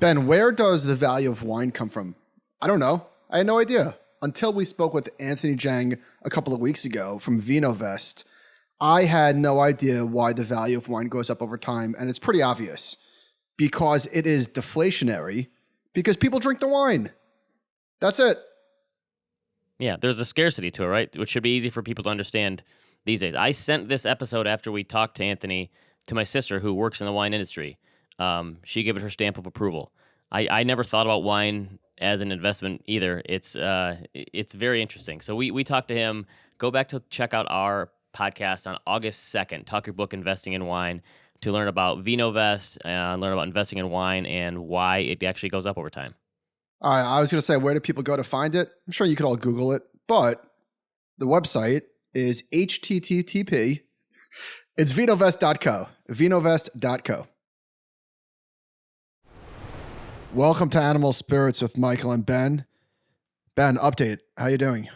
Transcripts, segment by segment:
Ben, where does the value of wine come from? I don't know. I had no idea. Until we spoke with Anthony Jang a couple of weeks ago from VinoVest, I had no idea why the value of wine goes up over time. And it's pretty obvious because it is deflationary because people drink the wine. That's it. Yeah, there's a scarcity to it, right? Which should be easy for people to understand these days. I sent this episode after we talked to Anthony to my sister who works in the wine industry. She gave it her stamp of approval. I never thought about wine as an investment either. It's very interesting. So we talked to him. Go back to check out our podcast on August 2nd, Talk Your Book Investing in Wine, to learn about VinoVest, learn about investing in wine and why it actually goes up over time. All right, I was going to say, where do people go to find it? I'm sure you could all Google it, but the website is http. It's vinovest.co. Vinovest.co. Welcome to Animal Spirits with Michael and Ben. Ben, update. How you doing?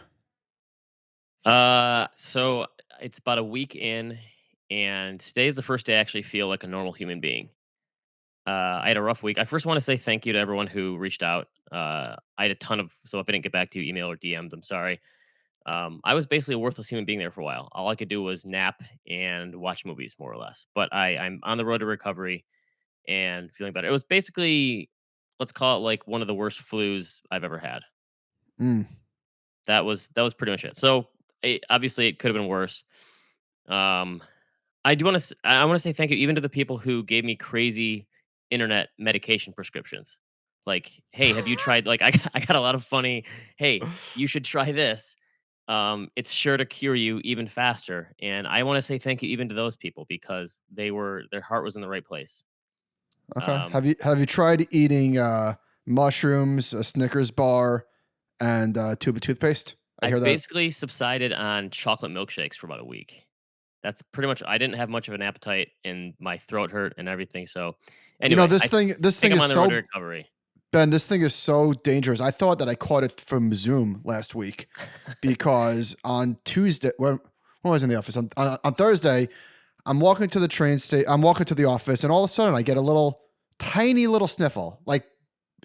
So it's about a week in, and today is the first day I actually feel like a normal human being. I had a rough week. I first want to say thank you to everyone who reached out. I had a ton of, so if I didn't get back to you, email or DMs, I'm sorry. I was basically a worthless human being there for a while. All I could do was nap and watch movies, more or less. But I'm on the road to recovery and feeling better. It was basically, let's call it like one of the worst flus I've ever had. Mm. That was pretty much it. So obviously it could have been worse. I want to say thank you even to the people who gave me crazy internet medication prescriptions. Like, hey, have you tried? Like, I got a lot of funny. Hey, you should try this. It's sure to cure you even faster. And I want to say thank you even to those people because their heart was in the right place. Okay. Have you tried eating mushrooms, a Snickers bar, and a tube of toothpaste? I hear that. basically subsided on chocolate milkshakes for about a week. That's pretty much. I didn't have much of an appetite, and my throat hurt and everything. So, anyway, this thing think is I'm on the so road to recovery. Ben, this thing is so dangerous. I thought that I caught it from Zoom last week because on Tuesday, when I was in the office on Thursday, I'm walking to the train station. I'm walking to the office, and all of a sudden, I get a tiny little sniffle, like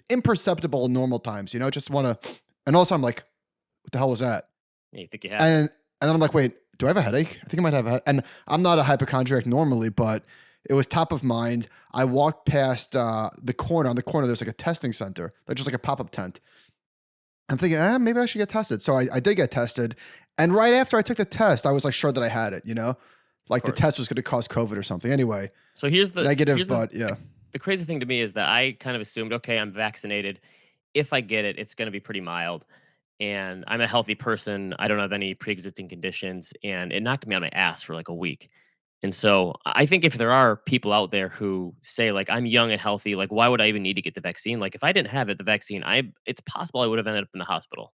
imperceptible in normal times. Just want to, and all of a sudden, I'm like, "What the hell was that?" Yeah, you think you have? And then I'm like, "Wait, do I have a headache? I think I might have a headache." And I'm not a hypochondriac normally, but it was top of mind. I walked past the corner. On the corner, there's like a testing center. That's just like a pop-up tent. I'm thinking, maybe I should get tested. So I did get tested. And right after I took the test, I was like sure that I had it, Like the test was going to cause COVID or something. Anyway. So here's the negative, yeah. The crazy thing to me is that I kind of assumed, okay, I'm vaccinated. If I get it, it's going to be pretty mild. And I'm a healthy person. I don't have any pre-existing conditions. And it knocked me on my ass for like a week. And so I think if there are people out there who say like I'm young and healthy, like why would I even need to get the vaccine? Like if I didn't have the vaccine, it's possible I would have ended up in the hospital.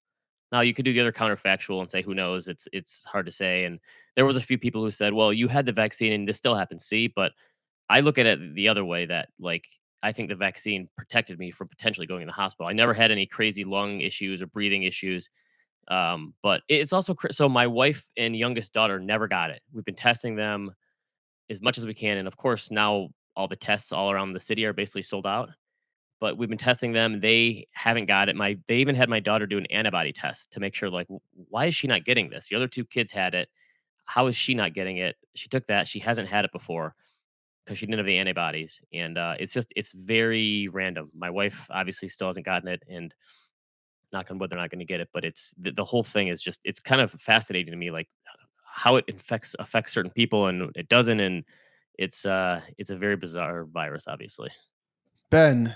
Now you could do the other counterfactual and say who knows? It's hard to say. And there was a few people who said, well, you had the vaccine and this still happened. See, but I look at it the other way that like I think the vaccine protected me from potentially going in the hospital. I never had any crazy lung issues or breathing issues. But it's also so my wife and youngest daughter never got it. We've been testing them as much as we can. And of course, now all the tests all around the city are basically sold out. But we've been testing them. They haven't got it. They even had my daughter do an antibody test to make sure, like, why is she not getting this? The other two kids had it. How is she not getting it? She took that. She hasn't had it before because she didn't have the antibodies. And it's very random. My wife obviously still hasn't gotten it, and knock on wood, they're not going to get it. But it's the whole thing is just it's kind of fascinating to me, like how it affects certain people and it doesn't. And it's a very bizarre virus, obviously. Ben,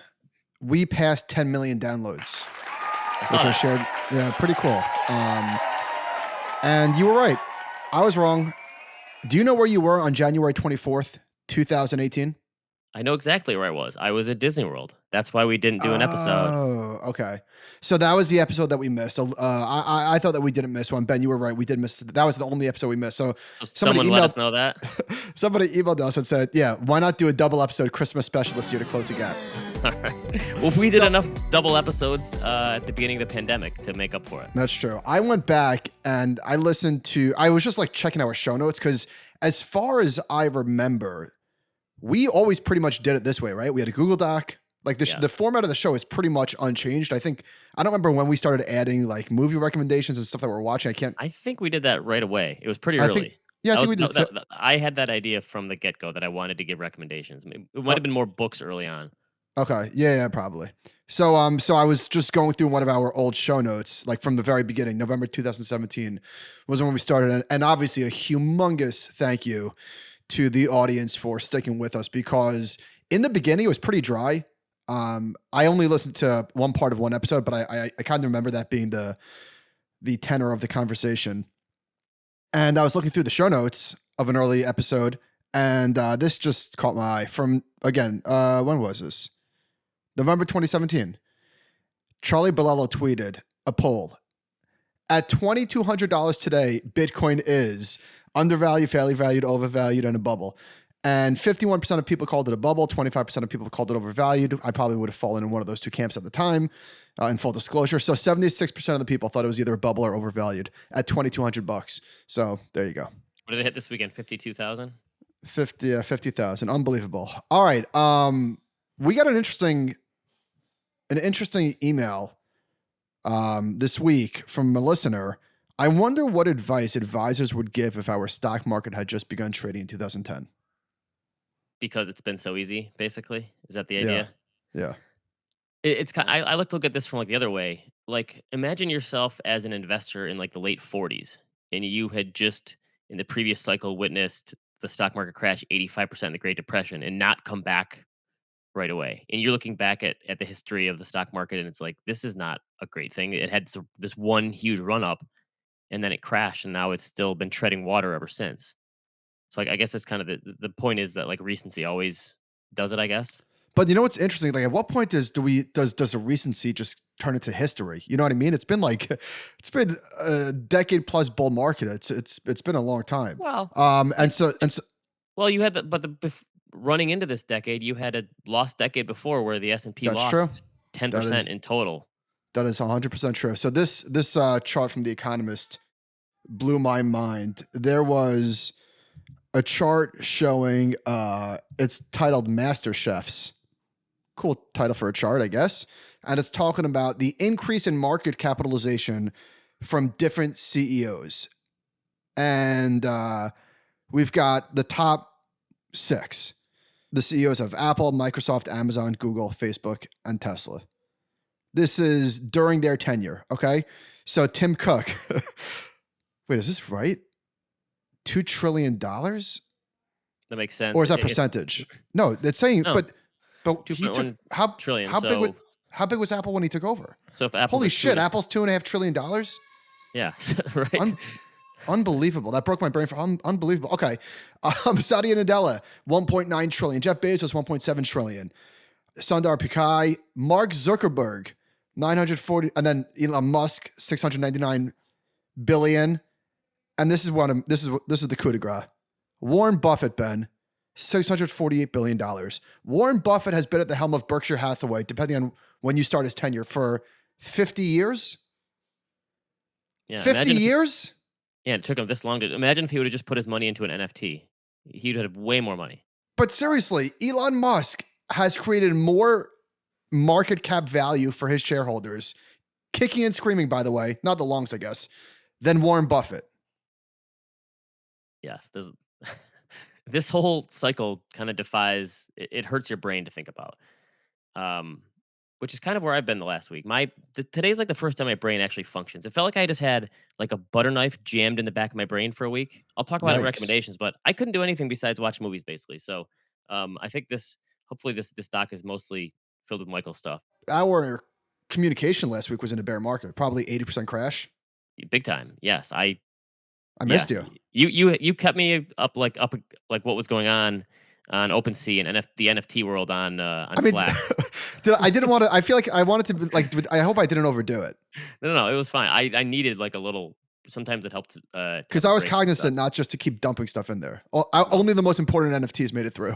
we passed 10 million downloads, which I shared. Yeah, pretty cool. And you were right. I was wrong. Do you know where you were on January 24th, 2018? I know exactly where I was. I was at Disney World. That's why we didn't do an episode. Oh, okay. So that was the episode that we missed. I thought that we didn't miss one. Ben, you were right. We did miss. That was the only episode we missed. So someone let us know that. Somebody emailed us and said, yeah, why not do a double episode Christmas special this year to close the gap? All right. Well, we did enough double episodes at the beginning of the pandemic to make up for it. That's true. I went back and I listened to, I was just like checking our show notes because as far as I remember, we always pretty much did it this way, right? We had a Google Doc. Like Yeah. the format of the show is pretty much unchanged. I don't remember when we started adding like movie recommendations and stuff that we're watching. I can't. I think we did that right away. It was pretty I think. early. Yeah, I That think was we did. I had that idea from the get-go that I wanted to give recommendations. It might Uh, have been more books early on. okay. Yeah, yeah, probably. So I was just going through one of our old show notes, like from the very beginning, November 2017 was when we started, and obviously a humongous thank you to the audience for sticking with us because in the beginning it was pretty dry. I only listened to one part of one episode, but I kind of remember that being the tenor of the conversation. And I was looking through the show notes of an early episode, and this just caught my eye. From again, when was this? November 2017. Charlie Bilello tweeted a poll at $2,200 today. Bitcoin is undervalued, fairly valued, overvalued, and a bubble. And 51% of people called it a bubble. 25% of people called it overvalued. I probably would have fallen in one of those two camps at the time. In full disclosure, so 76% of the people thought it was either a bubble or overvalued at $2,200. So there you go. What did it hit this weekend? 52,000? 50,000. Unbelievable. All right. We got an interesting email this week from a listener. I wonder what advice advisors would give if our stock market had just begun trading in 2010. Because it's been so easy, basically. Is that the Yeah. idea? Yeah. It's kind. I like to look at this from like the other way. Like, imagine yourself as an investor in like the late 40s, and you had just in the previous cycle witnessed the stock market crash 85% in the Great Depression and not come back right away. And you're looking back at the history of the stock market, and it's like this is not a great thing. It had this one huge run up, and then it crashed, and now it's still been treading water ever since. So, like, I guess that's kind of the point is that like recency always does it. I guess. But you know what's interesting? Like, at what point does a recency just turn into history? You know what I mean? It's been like, it's been a decade plus bull market. It's been a long time. Well, And so Well, you had running into this decade, you had a lost decade before where the S&P that's true. lost That 10% is in total. that is 100% true. So this chart from The Economist blew my mind. There was a chart showing it's titled Master Chefs. Cool title for a chart, I guess. And it's talking about the increase in market capitalization from different CEOs. And we've got the top 6. The CEOs of Apple, Microsoft, Amazon, Google, Facebook, and Tesla. This is during their tenure, okay? So Tim Cook, wait, is this right? $2 trillion? That makes sense. Or is that percentage? No, it's saying, No, but he took 2.1 trillion. how big was Apple when he took over? So if Apple's Holy at shit, Apple's $2.5 trillion? yeah, right. Unbelievable. That broke my brain for unbelievable. Okay. Satya Nadella, 1.9 trillion. Jeff Bezos, 1.7 trillion. Sundar Pichai, Mark Zuckerberg, 940, and then Elon Musk, 699 billion. And this is the coup de grace. Warren Buffett, Ben, $648 billion. Warren Buffett has been at the helm of Berkshire Hathaway, depending on when you start his tenure, for 50 years. Yeah, 50 years? Yeah, it took him this long to imagine if he would have just put his money into an NFT. He'd have way more money. But seriously, Elon Musk has created more market cap value for his shareholders, kicking and screaming, by the way, not the longs, I guess, than Warren Buffett. Yes, there's this whole cycle kind of defies it hurts your brain to think about. Which is kind of where I've been the last week. Today's like the first time my brain actually functions. It felt like I just had like a butter knife jammed in the back of my brain for a week. I'll talk about it in Yikes. recommendations, but I couldn't do anything besides watch movies basically. So I think hopefully this doc is mostly filled with Michael stuff. Our communication last week was in a bear market, probably 80% crash. Big time. Yes, I missed you. You kept me up like what was going on OpenSea and the NFT world on Slack. I didn't want to. I feel like I wanted to be like. I hope I didn't overdo it. No, it was fine. I needed like a little. Sometimes it helped because I was cognizant not just to keep dumping stuff in there. Only the most important NFTs made it through.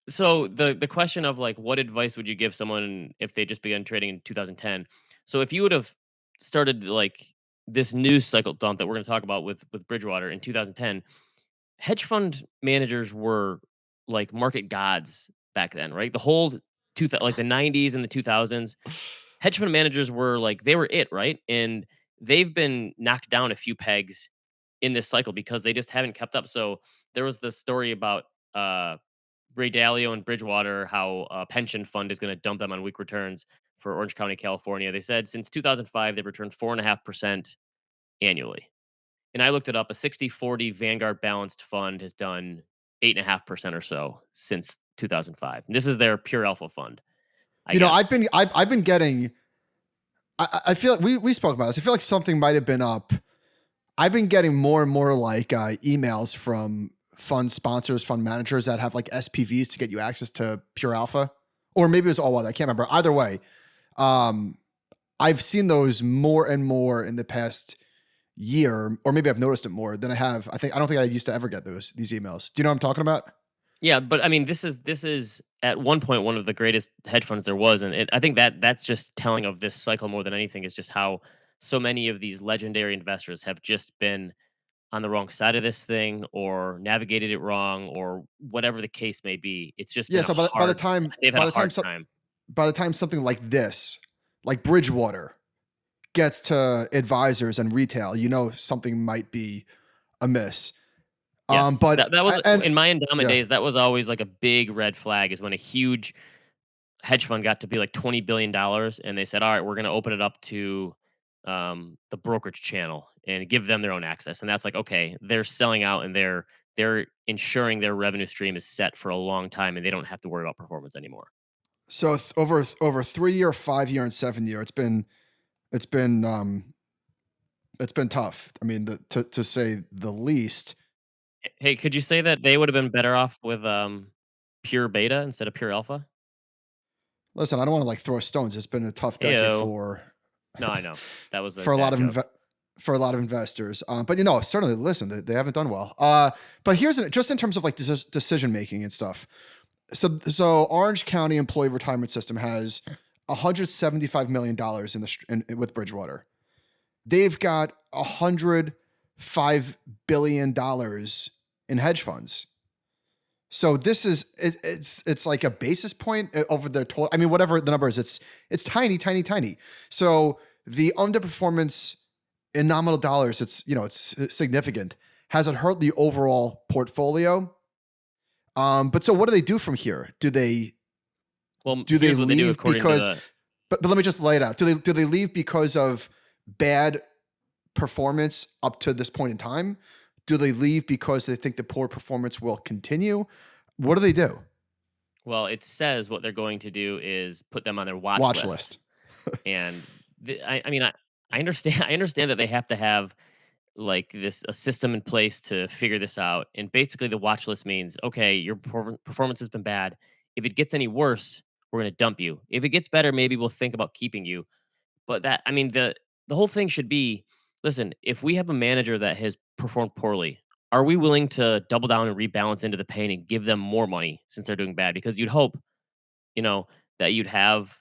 So the question of like, what advice would you give someone if they just began trading in 2010? So if you would have started like this news cycle dump that we're going to talk about with Bridgewater in 2010, hedge fund managers were like market gods back then, right? The whole like the 90s and the 2000s, hedge fund managers were like they were it, right? And they've been knocked down a few pegs in this cycle because they just haven't kept up. So there was this story about uh Ray Dalio and Bridgewater, how a pension fund is going to dump them on weak returns for Orange County, California. They said since 2005, they've returned 4.5% annually. And I looked it up. A 60/40 Vanguard balanced fund has done 8.5% or so since 2005. And this is their pure alpha fund, I You know, guess. I've been getting. I feel like we spoke about this. I feel like something might have been up. I've been getting more and more like emails from fund sponsors, fund managers that have like SPVs to get you access to pure alpha, or maybe it was all weather. I can't remember. Either way, um, I've seen those more and more in the past year, or maybe I've noticed it more than I have. I don't think I used to ever get these emails. Do you know what I'm talking about? Yeah, but I mean, this is at one point one of the greatest hedge funds there was, and I think that that's just telling of this cycle more than anything is just how so many of these legendary investors have just been on the wrong side of this thing or navigated it wrong or whatever the case may be. It's just Yeah. been a So by the hard. time They've had by a the time hard so, time. by the time something like this, like Bridgewater, gets to advisors and retail, you know something might be amiss. Yes, But that was and in my endowment yeah. days. That was always like a big red flag. Is when a huge hedge fund got to be like $20 billion, and they said, "All right, we're going to open it up to the brokerage channel and give them their own access." And that's like, okay, they're selling out and they're ensuring their revenue stream is set for a long time, and they don't have to worry about performance anymore. So over 3 year, 5 year, and 7 year, it's been it's been tough. I mean, to say the least. Hey, could you say that they would have been better off with pure beta instead of pure alpha? Listen, I don't want to like throw stones. It's been a tough decade Ew. No, I know that was a for a lot dad of joke. for a lot of investors. But you know, certainly listen, they haven't done well. But just in terms of like decision making and stuff. So Orange County Employee Retirement System has $175 million with Bridgewater. They've got $105 billion in hedge funds. So this is it's like a basis point over their total. I mean, whatever the number is, it's tiny, tiny, tiny. So the underperformance in nominal dollars, it's significant. Has it hurt the overall portfolio? But so what do they do from here? Well, Do they here's what they do leave according to because? the. But let me just lay it out. Do they leave because of bad performance up to this point in time? Do they leave because they think the poor performance will continue? What do they do? Well, it says what they're going to do is put them on their watch Watch list, list. and I mean, I understand. I understand that they have to have like this a system in place to figure this out. And basically, the watch list means okay, your performance has been bad. If it gets any worse, we're going to dump you. If it gets better, maybe we'll think about keeping you. But that I mean the whole thing should be, listen, if we have a manager that has performed poorly, are we willing to double down and rebalance into the pain and give them more money since they're doing bad? Because you'd hope, you know, that you'd have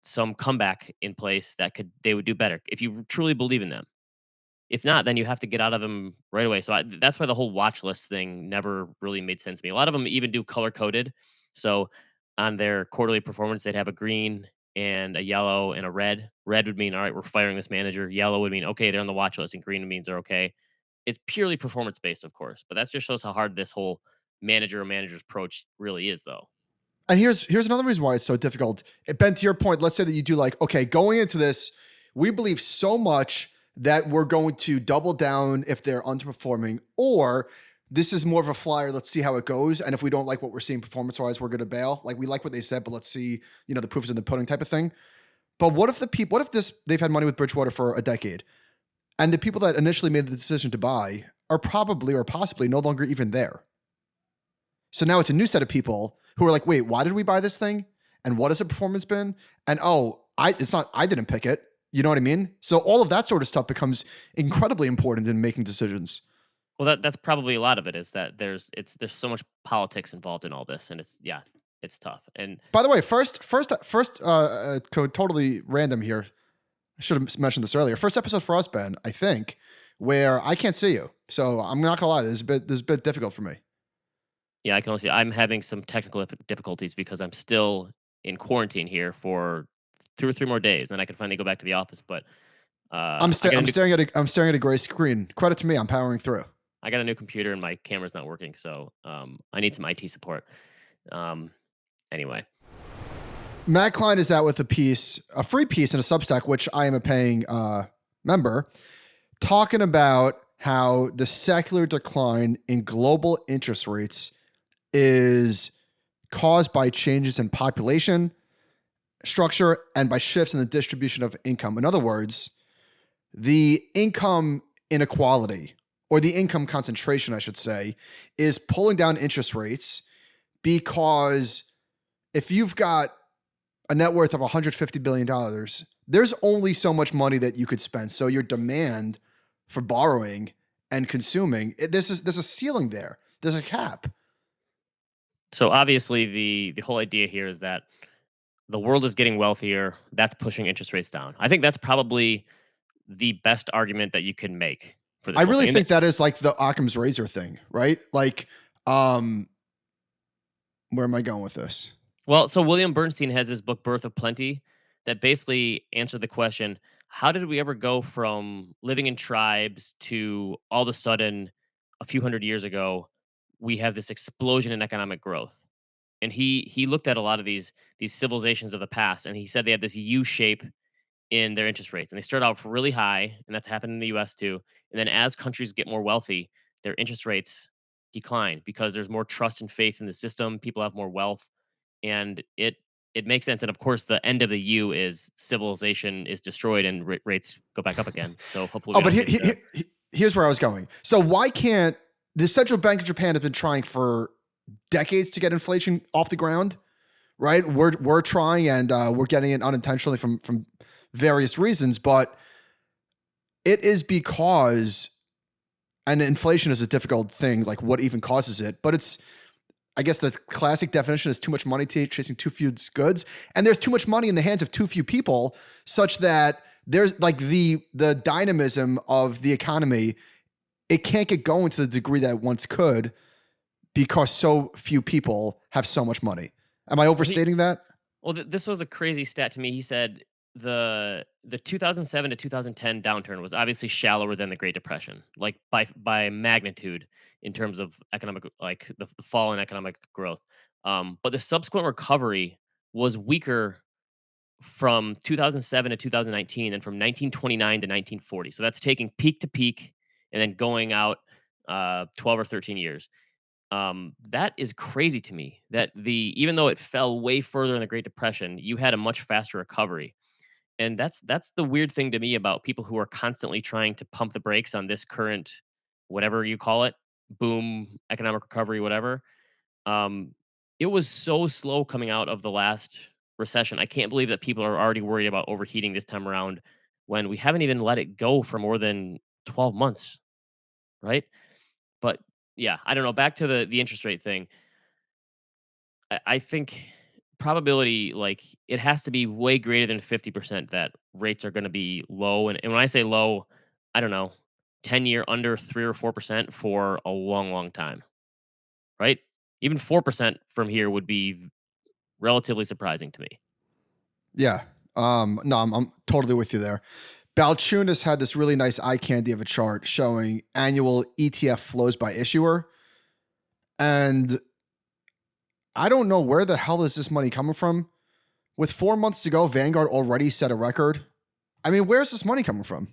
some comeback in place that could they would do better if you truly believe in them. If not, then you have to get out of them right away. So that's why the whole watch list thing never really made sense to me. A lot of them even do color coded. So on their quarterly performance, they'd have a green and a yellow and a red. Red would mean, all right, we're firing this manager. Yellow would mean, okay, they're on the watch list. And green means they're okay. It's purely performance based, of course. But that just shows how hard this whole manager or manager's approach really is, though. And here's another reason why it's so difficult. Ben, to your point, let's say that you do like, okay, going into this, we believe so much that we're going to double down if they're underperforming, or this is more of a flyer. Let's see how it goes. And if we don't like what we're seeing performance wise, we're going to bail. Like we like what they said, but let's see, the proof is in the pudding type of thing. But what if they've had money with Bridgewater for a decade and the people that initially made the decision to buy are probably or possibly no longer even there. So now it's a new set of people who are like, wait, why did we buy this thing? And what has the performance been? And I didn't pick it. You know what I mean? So all of that sort of stuff becomes incredibly important in making decisions. Well, that's probably a lot of it is that there's so much politics involved in all this, and it's tough. And By the way, totally random here. I should have mentioned this earlier. First episode for us, Ben, I think, where I can't see you. So I'm not gonna lie, this is a bit difficult for me. Yeah, I can only see I'm having some technical difficulties because I'm still in quarantine here for 2 or 3 more days, then I can finally go back to the office, but, I got a I'm new staring at a gray screen. Credit to me, I'm powering through. I got a new computer and my camera's not working, so, I need some IT support. Um, anyway. Matt Klein is out with a free piece in a Substack, which I am a paying member, talking about how the secular decline in global interest rates is caused by changes in population structure and by shifts in the distribution of income. In other words, the income inequality or the income concentration, I should say, is pulling down interest rates because if you've got a net worth of $150 billion, there's only so much money that you could spend. So your demand for borrowing and consuming, there's a ceiling there. There's a cap. So, obviously, the whole idea here is that the world is getting wealthier, that's pushing interest rates down. I think that's probably the best argument that you can make for I this whole really thing, and think that is like the Occam's razor thing, right? Like, um, where am I going with this? well, so William Bernstein has his book Birth of Plenty that basically answered the question, how did we ever go from living in tribes to all of a sudden a few hundred years ago we have this explosion in economic growth? And he looked at a lot of these civilizations of the past and he said they had this U shape in their interest rates. And they start out really high, and that's happened in the US too. And then as countries get more wealthy, their interest rates decline because there's more trust and faith in the system, people have more wealth, and it makes sense. And of course, the end of the U is civilization is destroyed and rates go back up again. So hopefully Oh, we but don't get into here's where I was going. So why can't the central bank of Japan has been trying for decades to get inflation off the ground, right? We're trying and we're getting it unintentionally from various reasons, but it is because and inflation is a difficult thing, like what even causes it, but it's I guess the classic definition is too much money chasing too few goods, and there's too much money in the hands of too few people, such that there's like the dynamism of the economy. It can't get going to the degree that it once could because so few people have so much money. Am I well, overstating that? well, this was a crazy stat to me. He said the 2007 to 2010 downturn was obviously shallower than the Great Depression, like by magnitude in terms of economic, like the fall in economic growth. But the subsequent recovery was weaker from 2007 to 2019 and from 1929 to 1940. So that's taking peak to peak and then going out 12 or 13 years. That is crazy to me that the even though it fell way further in the Great Depression, you had a much faster recovery. And that's the weird thing to me about people who are constantly trying to pump the brakes on this current whatever you call it, boom, economic recovery, whatever. Um, it was so slow coming out of the last recession. I can't believe that people are already worried about overheating this time around when we haven't even let it go for more than 12 months, right? But yeah, I don't know. Back to the interest rate thing. I think probability, like it has to be way greater than 50% that rates are going to be low. And when I say low, I don't know, 10-year under 3 or 4% for a long, long time, right? Even 4% from here would be relatively surprising to me. Yeah. No, I'm totally with you there. Balchunas had this really nice eye candy of a chart showing annual ETF flows by issuer. And I don't know where the hell is this money coming from. With 4 months to go, Vanguard already set a record. I mean, where's this money coming from?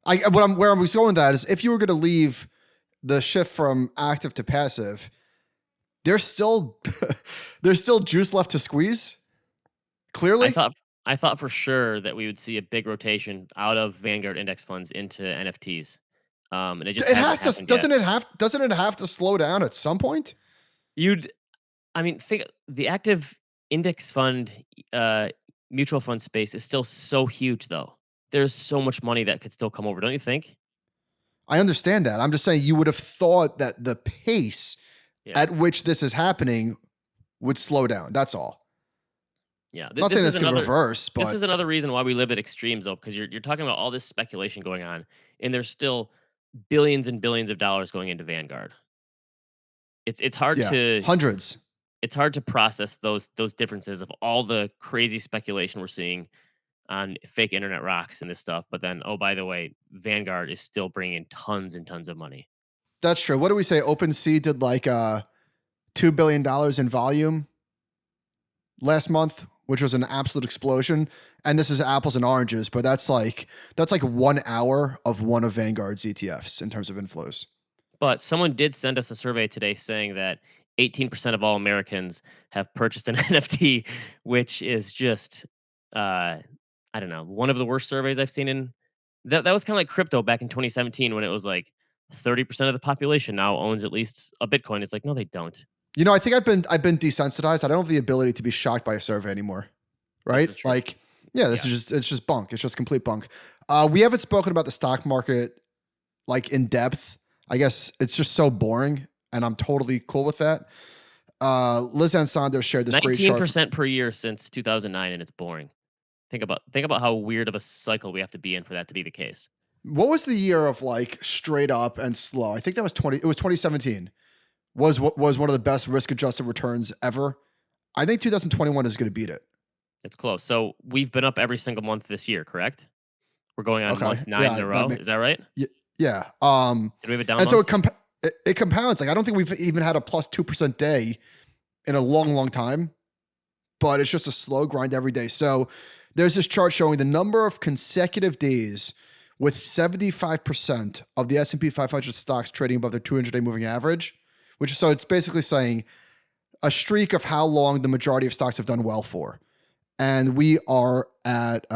Where I'm going with that is if you were going to leave the shift from active to passive, there's still there's still juice left to squeeze. I Clearly, thought I thought for sure that we would see a big rotation out of Vanguard index funds into NFTs. And it just it hasn't has to. happened yet. Doesn't it have to slow down at some point? You'd I mean, think the active index fund, uh, mutual fund space is still so huge, though. There's so much money that could still come over, don't you think? I understand that. I'm just saying you would have thought that the pace Yeah, at which this is happening would slow down. That's all. yeah. I'm not saying that's going to reverse, This but is another reason why we live at extremes, though, because you're talking about all this speculation going on, and there's still billions and billions of dollars going into Vanguard. It's hard Yeah, to hundreds. process those differences of all the crazy speculation we're seeing on fake internet rocks and this stuff. But then, oh, by the way, Vanguard is still bringing in tons and tons of money. That's true. What do we say? OpenSea did like $2 billion in volume last month, which was an absolute explosion. And this is apples and oranges, but that's like 1 hour of one of Vanguard's ETFs in terms of inflows. But someone did send us a survey today saying that 18% of all Americans have purchased an NFT, which is just, I don't know, one of the worst surveys I've seen in that was kind of like crypto back in 2017 when it was like 30% of the population now owns at least a Bitcoin. It's like, no, they don't. I think I've been desensitized. I don't have the ability to be shocked by a survey anymore. This Right? is true. Like, yeah, this Yeah. is just it's just bunk. It's just complete bunk. We haven't spoken about the stock market like in depth. I guess it's just so boring, and I'm totally cool with that. Liz Ann Saunders shared this great chart. 19% per year since 2009, and it's boring. Think about how weird of a cycle we have to be in for that to be the case. What was the year of like straight up and slow? I think that was 20. It was 2017. Was what was one of the best risk adjusted returns ever. I think 2021 is going to beat it. It's close. So we've been up every single month this year, correct? We're going on Okay, month 9 in yeah, a row. Is that right? yeah. Did we have a down And so month? it compounds. Like I don't think we've even had a plus 2% day in a long, long time. But it's just a slow grind every day. So there's this chart showing the number of consecutive days with 75% of the S&P 500 stocks trading above their 200-day moving average, which is so it's basically saying a streak of how long the majority of stocks have done well for. And we are at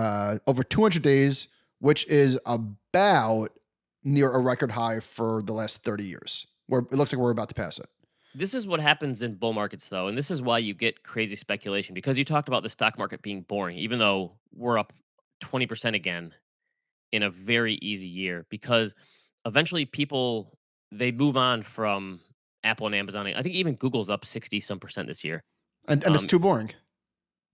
over 200 days, which is about near a record high for the last 30 years. Where it looks like we're about to pass it. This is what happens in bull markets, though, and this is why you get crazy speculation because you talked about the stock market being boring, even though we're up 20% again in a very easy year. Because eventually, people they move on from Apple and Amazon. I think even Google's up 60 some percent this year. And it's Um, too boring.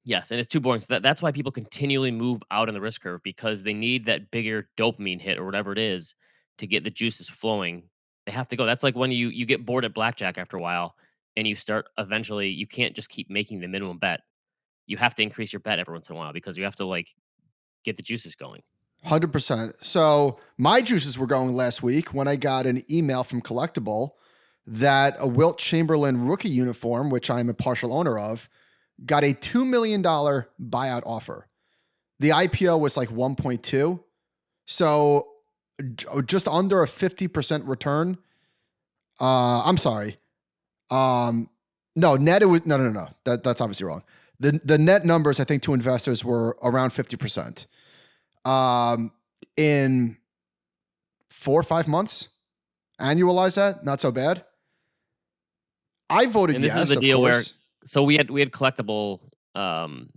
yes, and it's too boring. So that's why people continually move out on the risk curve because they need that bigger dopamine hit or whatever it is to get the juices flowing. They have to go. That's like when you get bored at blackjack after a while and you start eventually you can't just keep making the minimum bet. You have to increase your bet every once in a while because you have to like get the juices going. 100%. So my juices were going last week when I got an email from Collectible that a Wilt Chamberlain rookie uniform, which I'm a partial owner of, got a $2 million buyout offer. The IPO was like 1.2. So just under a 50% return. I'm sorry. No, net it was no. That's obviously wrong. The net numbers I think to investors were around 50%. In 4 or 5 months, annualize that, not so bad. I voted And this is yes, the of deal where course. so we had collectible on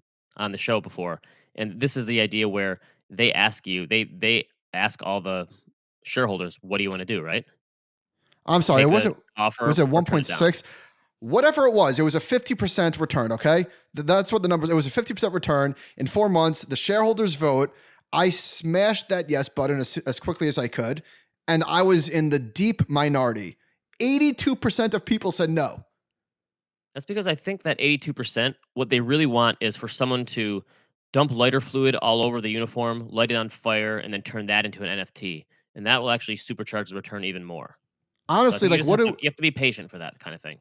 the show before, and this is the idea where they ask you they ask all the shareholders, what do you want to do, right? I'm sorry, it Take the wasn't. Was offer it or turn it down. 1.6? Whatever it was a 50% return. Okay, that's what the numbers. It was a 50% return in 4 months. The shareholders vote. I smashed that yes button as quickly as I could, and I was in the deep minority. 82% of people said no. That's because I think that 82%, what they really want is for someone to dump lighter fluid all over the uniform, light it on fire, and then turn that into an NFT. And that will actually supercharge the return even more. So I Honestly, think like what do you have to be patient for that kind of thing.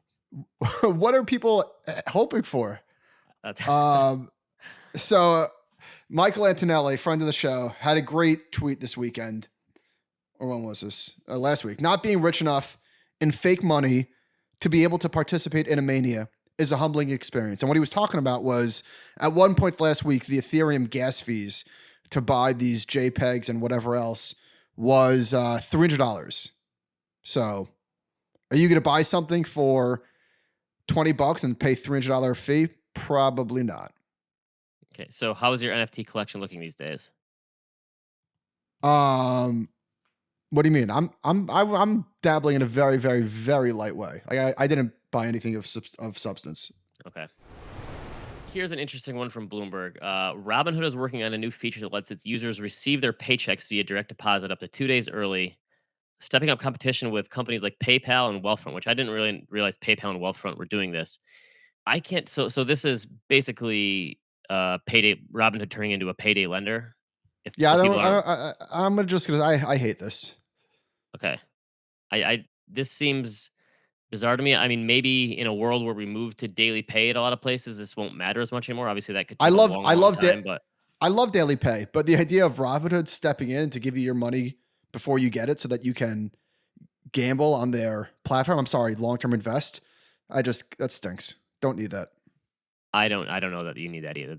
what are people hoping for? That's Um, so Michael Antonelli, friend of the show, had a great tweet this weekend. Or when was this? Last week. Not being rich enough in fake money to be able to participate in a mania is a humbling experience. And what he was talking about was at one point last week, the Ethereum gas fees to buy these JPEGs and whatever else was $300. So are you going to buy something for $20 and pay $300 fee? Probably not. okay. So how is your NFT collection looking these days? Um, what do you mean? I'm dabbling in a very, very, very light way. Like I didn't buy anything of substance. Okay. Here's an interesting one from Bloomberg. Robinhood is working on a new feature that lets its users receive their paychecks via direct deposit up to 2 days early. stepping up competition with companies like PayPal and Wealthfront, which I didn't really realize PayPal and Wealthfront were doing this. I can't. So this is basically payday Robinhood turning into a payday lender. If Yeah, so, people aren't I'm gonna just gonna. I hate this. okay. I this seems bizarre to me. I mean, maybe in a world where we move to daily pay at a lot of places, this won't matter as much anymore. Obviously, that could I take a love long, I long love da- time, but I love daily pay, but the idea of Robinhood stepping in to give you your money before you get it, so that you can gamble on their platform. I'm sorry, long term invest. That stinks. Don't need that. I don't know that you need that either.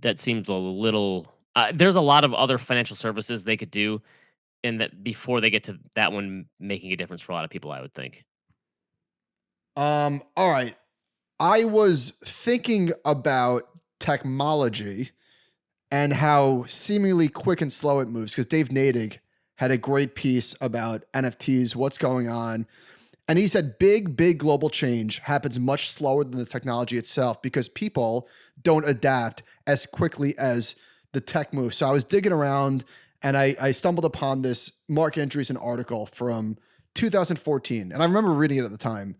That seems a little. There's a lot of other financial services they could do, and that before they get to that one making a difference for a lot of people, I would think. All right. I was thinking about technology and how seemingly quick and slow it moves because Dave Nadig had a great piece about NFTs, what's going on. And he said big global change happens much slower than the technology itself because people don't adapt as quickly as the tech moves. So I was digging around and I stumbled upon this Mark Andreessen article from 2014. And I remember reading it at the time.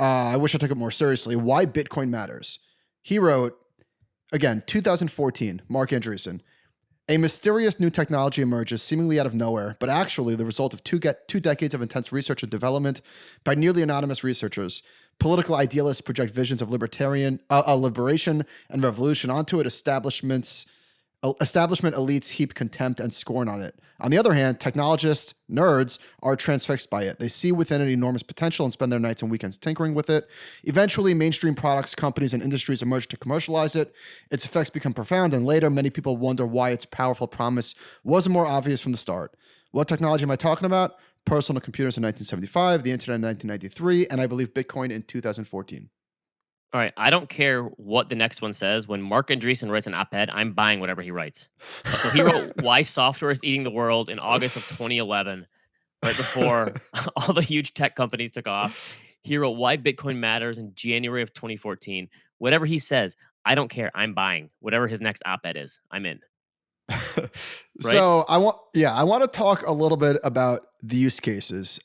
I wish I took it more seriously. Why Bitcoin Matters. He wrote, again, 2014, Mark Andreessen. A mysterious new technology emerges seemingly out of nowhere, but actually the result of two decades of intense research and development by nearly anonymous researchers. Political idealists project visions of liberation and revolution onto it. Establishment elites heap contempt and scorn on it. On the other hand, technologists, nerds, are transfixed by it. They see within it enormous potential and spend their nights and weekends tinkering with it. Eventually, mainstream products, companies, and industries emerge to commercialize it. Its effects become profound, and later, many people wonder why its powerful promise wasn't more obvious from the start. What technology am I talking about? Personal computers in 1975, the internet in 1993, and I believe Bitcoin in 2014. All right, I don't care what the next one says. When Mark Andreessen writes an op-ed, I'm buying whatever he writes. So he wrote "Why Software is Eating the World" in August of 2011, right before all the huge tech companies took off. He wrote "Why Bitcoin Matters" in January of 2014. Whatever he says, I don't care. I'm buying whatever his next op-ed is. I'm in. Right? So I want to talk a little bit about the use cases.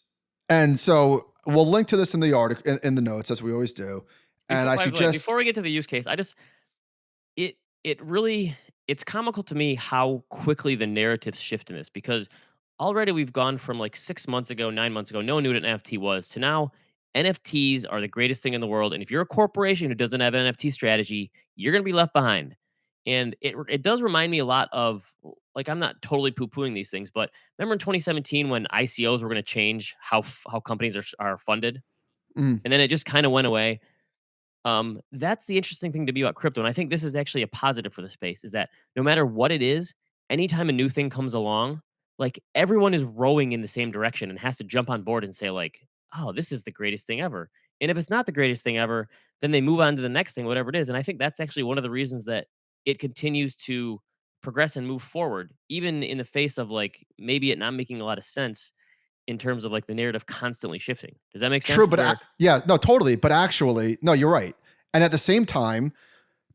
And so we'll link to this in the article in the notes as we always do. And I By the way, suggest before we get to the use case, it it really it's comical to me how quickly the narratives shift in this because already we've gone from like 6 months ago, 9 months ago, no one knew what an NFT was to now NFTs are the greatest thing in the world. And if you're a corporation who doesn't have an NFT strategy, you're going to be left behind. And it does remind me a lot of like I'm not totally poo pooing these things, but remember in 2017 when ICOs were going to change how companies are funded, mm, and then it just kind of went away. That's the interesting thing to be about crypto, and I think this is actually a positive for the space, is that no matter what it is, anytime a new thing comes along, like, everyone is rowing in the same direction and has to jump on board and say, like, "Oh, this is the greatest thing ever." And if it's not the greatest thing ever, then they move on to the next thing, whatever it is, and I think that's actually one of the reasons that it continues to progress and move forward, even in the face of, like, maybe it not making a lot of sense in terms of, like, the narrative constantly shifting. Does that make true, sense? but Where yeah, no, totally. But actually, no, you're right. And at the same time,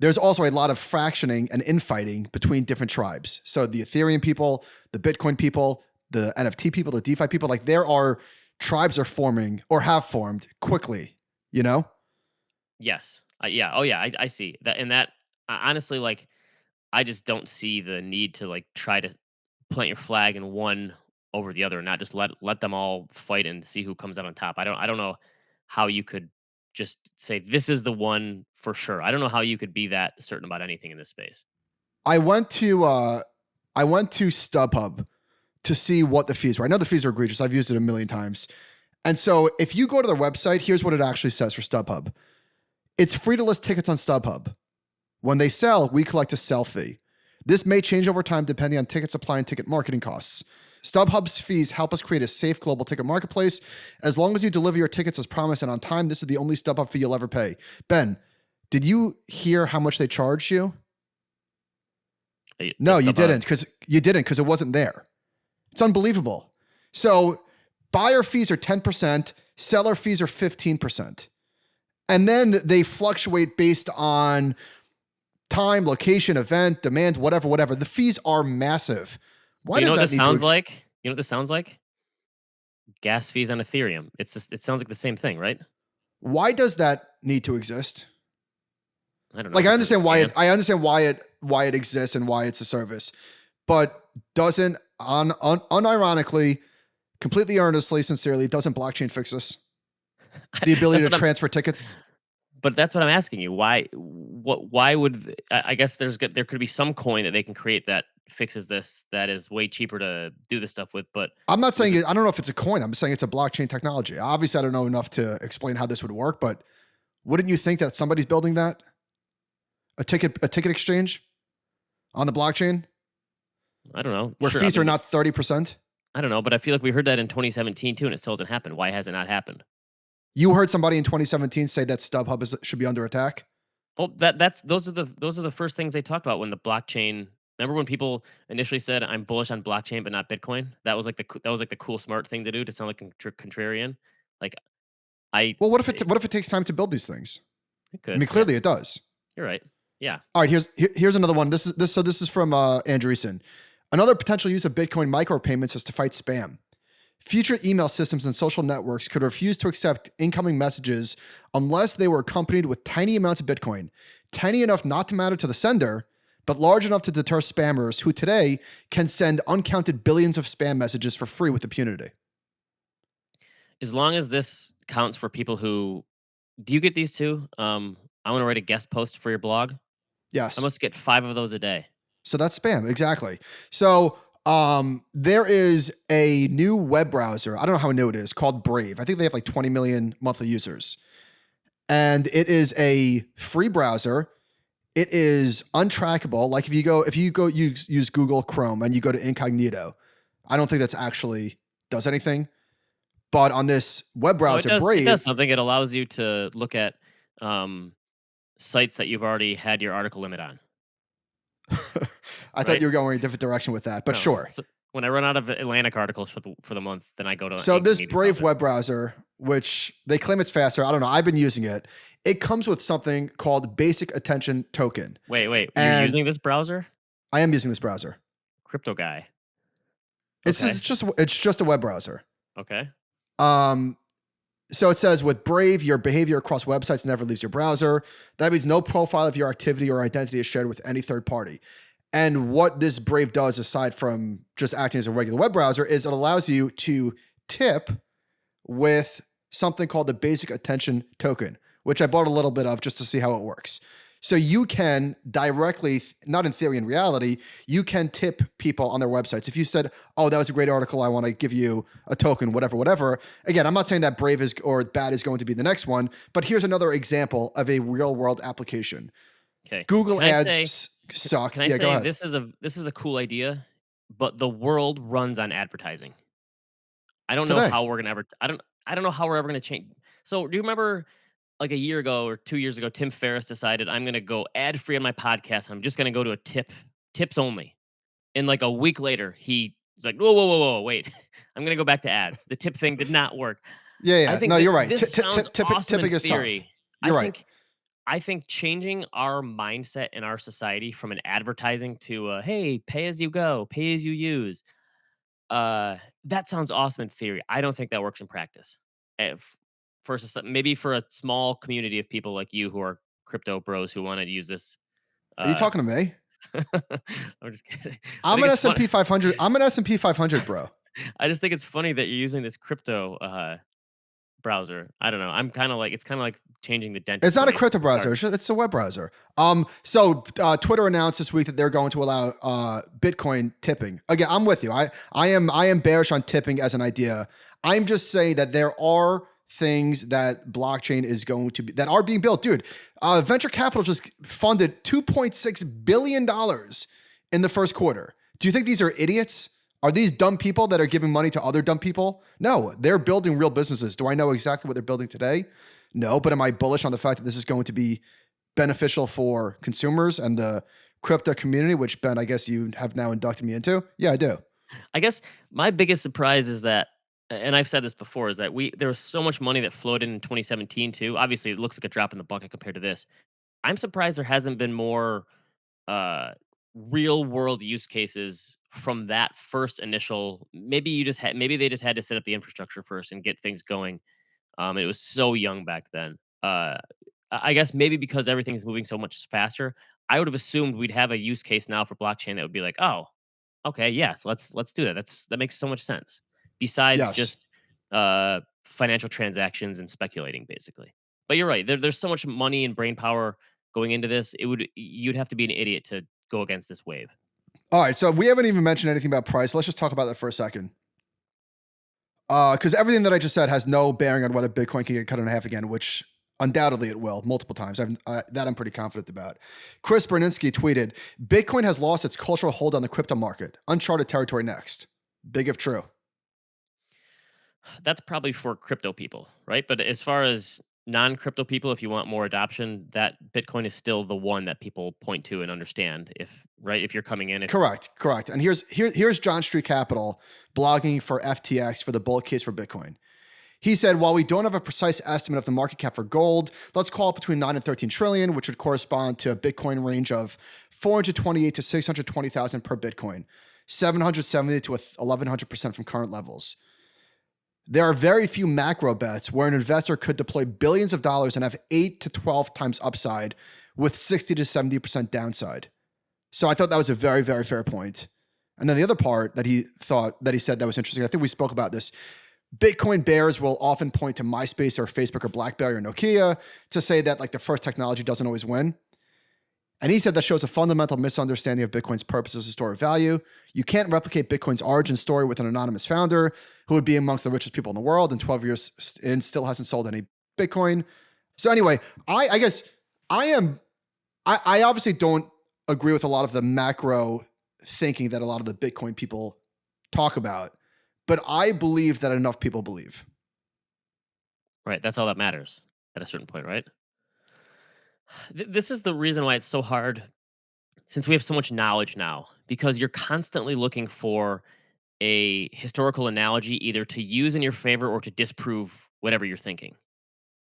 there's also a lot of fractioning and infighting between different tribes. So the Ethereum people, the Bitcoin people, the NFT people, the DeFi people, like there are tribes are forming or have formed quickly, you know? Yes. Yeah. Oh, yeah. I see that. And that honestly, like, I just don't see the need to like try to plant your flag in one over the other, and not just let them all fight and see who comes out on top. I don't know how you could just say this is the one for sure. I don't know how you could be that certain about anything in this space. I went to uh I went to StubHub to see what the fees were. I know the fees are egregious. I've used it a million times. And so if you go to their website, here's what it actually says for StubHub. It's free to list tickets on StubHub. When they sell, we collect a sell fee. This may change over time depending on ticket supply and ticket marketing costs. StubHub's fees help us create a safe global ticket marketplace. As long as you deliver your tickets as promised and on time, this is the only StubHub fee you'll ever pay. Ben, did you hear how much they charged you? The No, you stuff on. didn't because it wasn't there. It's unbelievable. So buyer fees are 10%, seller fees are 15%. And then they fluctuate based on time, location, event, demand, whatever. The fees are massive. Why You know does what that this need to sounds like? You know what this sounds like? gas fees on Ethereum. It sounds like the same thing, right? Why does that need to exist? I don't know Like I because it understand why can. why it exists and why it's a service, but doesn't unironically, completely earnestly, sincerely, doesn't blockchain fix this? The ability That's to what I'm transfer tickets. But that's what I'm asking you. Why would I guess there could be some coin that they can create that fixes this that is way cheaper to do this stuff with, but I'm not with saying it, I don't know if it's a coin. I'm saying it's a blockchain technology. Obviously, I don't know enough to explain how this would work, but wouldn't you think that somebody's building that a ticket exchange on the blockchain I don't know. where Sure, I fees are mean, not 30%? I don't know, but I feel like we heard that in 2017 too, and it still hasn't happened. Why has it not happened? You heard somebody in 2017 say that StubHub should be under attack. Well, that's those are the first things they talked about when the blockchain. Remember when people initially said I'm bullish on blockchain but not Bitcoin? That was like the cool smart thing to do to sound like contrarian. Like I, Well, eh, what if it takes time to build these things? it I could, mean, yeah, clearly it does. you're right, yeah. All right, here's another one. This is from Andreessen. Another potential use of Bitcoin micropayments is to fight spam. Future email systems and social networks could refuse to accept incoming messages unless they were accompanied with tiny amounts of Bitcoin, tiny enough not to matter to the sender, but large enough to deter spammers who today can send uncounted billions of spam messages for free with impunity. As long as this counts for people who do you get these too? I want to write a guest post for your blog. I Yes. must get 5 of those a day. So that's spam, exactly. So there is a new web browser. I don't know how new it is, called Brave. I think they have like 20 million monthly users. And it is a free browser. It is untrackable. Like if you go use Google Chrome and you go to incognito, I don't think that's actually does anything. But on this web Oh, browser, it does Brave, something. It allows you to look at, um, sites that you've already had your article limit on, I thought right? you were going a different direction with that, but No. sure. So when I run out of Atlantic articles for the month, then I go to So this incognito Brave browser. web browser, which they claim it's faster, I don't know. I've been using it. It comes with something called Basic Attention Token, Wait, you're and using this browser? I am using this browser. Crypto guy. It's Okay. just, it's just a web browser. Okay. Um, so it says with Brave, your behavior across websites never leaves your browser. That means no profile of your activity or identity is shared with any third party. And what this Brave does, aside from just acting as a regular web browser, is it allows you to tip with something called the Basic Attention Token, which I bought a little bit of just to see how it works. So you can directly, not in theory, in reality, you can tip people on their websites. If you said, "Oh, that was a great article. I want to give you a token," whatever. Again, I'm not saying that Brave is or bad is going to be the next one, but here's another example of a real world application. Okay. Google Can I ads say suck. can I Yeah, go say ahead. this is a cool idea, but the world runs on advertising. I don't know Today. how we're gonna ever. I don't know how we're ever gonna change. So do you remember like a year ago or 2 years ago, Tim Ferriss decided I'm gonna go ad free on my podcast. And I'm just gonna go to a tips only. And like a week later, he's like, whoa, wait, I'm gonna go back to ads. The tip thing did not work. Yeah, I yeah. think No, that you're right. this sounds awesome in Tipping is tough. theory. I You're right. think I think changing our mindset in our society from an advertising to hey, pay as you go, pay as you use. Uh, that sounds awesome in theory. I don't think that works in practice. For maybe for a small community of people like you who are crypto bros who want to use this. Are you Uh, talking to me? I'm just kidding. I I'm think an it's fun. S&P 500. I'm an S&P 500, bro. I just think it's funny that you're using this crypto browser. I don't know. I'm kind of like it's kind of like changing the It's dentist for not a me. crypto Sorry. browser. It's a web browser. Twitter announced this week that they're going to allow Bitcoin tipping. Again, I'm with you. I am bearish on tipping as an idea. I'm just saying that there are things that blockchain is going to be that are being built. Dude, venture capital just funded $2.6 billion in the first quarter. Do you think these are idiots? Are these dumb people that are giving money to other dumb people? No, they're building real businesses. Do I know exactly what they're building today? No, but am I bullish on the fact that this is going to be beneficial for consumers and the crypto community, which Ben, I guess you have now inducted me into? Yeah, I do. I guess my biggest surprise is that, and I've said this before, is that there was so much money that flowed in 2017 too. Obviously, it looks like a drop in the bucket compared to this. I'm surprised there hasn't been more uh, real world use cases from that first initial, maybe they just had to set up the infrastructure first and get things going. It was so young back then. I guess maybe because everything is moving so much faster, I would have assumed we'd have a use case now for blockchain that would be like, oh, okay, yes, let's do that. That makes so much sense. Besides Yes. just financial transactions and speculating, basically. But you're right. There's so much money and brain power going into this. You'd have to be an idiot to go against this wave. All right. So we haven't even mentioned anything about price. Let's just talk about that for a second. Because everything that I just said has no bearing on whether Bitcoin can get cut in half again, which undoubtedly it will multiple times. That I'm pretty confident about. Chris Berninsky tweeted, Bitcoin has lost its cultural hold on the crypto market. Uncharted territory next. Big if true. That's probably for crypto people, right? But as far as non-crypto people, if you want more adoption, that Bitcoin is still the one that people point to and understand. If you're coming in, if Correct. And here's John Street Capital blogging for FTX for the bull case for Bitcoin. He said, while we don't have a precise estimate of the market cap for gold, let's call it between 9 and 13 trillion, which would correspond to a Bitcoin range of 428 to 620,000 per Bitcoin, 770 to 1100% from current levels. There are very few macro bets where an investor could deploy billions of dollars and have 8 to 12 times upside with 60 to 70% downside. So I thought that was a very, very fair point. And then the other part that he said that was interesting, I think we spoke about this. Bitcoin bears will often point to MySpace or Facebook or BlackBerry or Nokia to say that like the first technology doesn't always win. And he said that shows a fundamental misunderstanding of Bitcoin's purpose as a store of value. You can't replicate Bitcoin's origin story with an anonymous founder who would be amongst the richest people in the world and 12 years in still hasn't sold any Bitcoin. So anyway, I guess I obviously don't agree with a lot of the macro thinking that a lot of the Bitcoin people talk about, but I believe that enough people believe. right, that's all that matters at a certain point, right? This is the reason why it's so hard since we have so much knowledge now, because you're constantly looking for a historical analogy either to use in your favor or to disprove whatever you're thinking.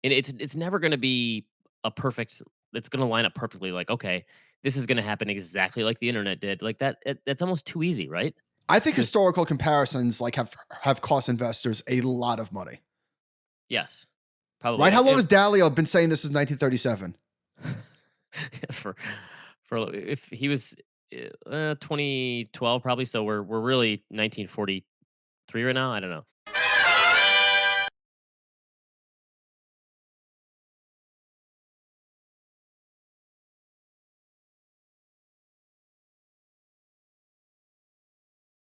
And it's never going to be a perfect it's going to line up perfectly like, okay, this is going to happen exactly like the internet did. Like that's almost too easy, right? I think Just historical comparisons like have cost investors a lot of money. yes. Probably. Right? How long has Dalio been saying this is 1937? Yes, if he was 2012 probably, so we're really 1943 right now. I don't know.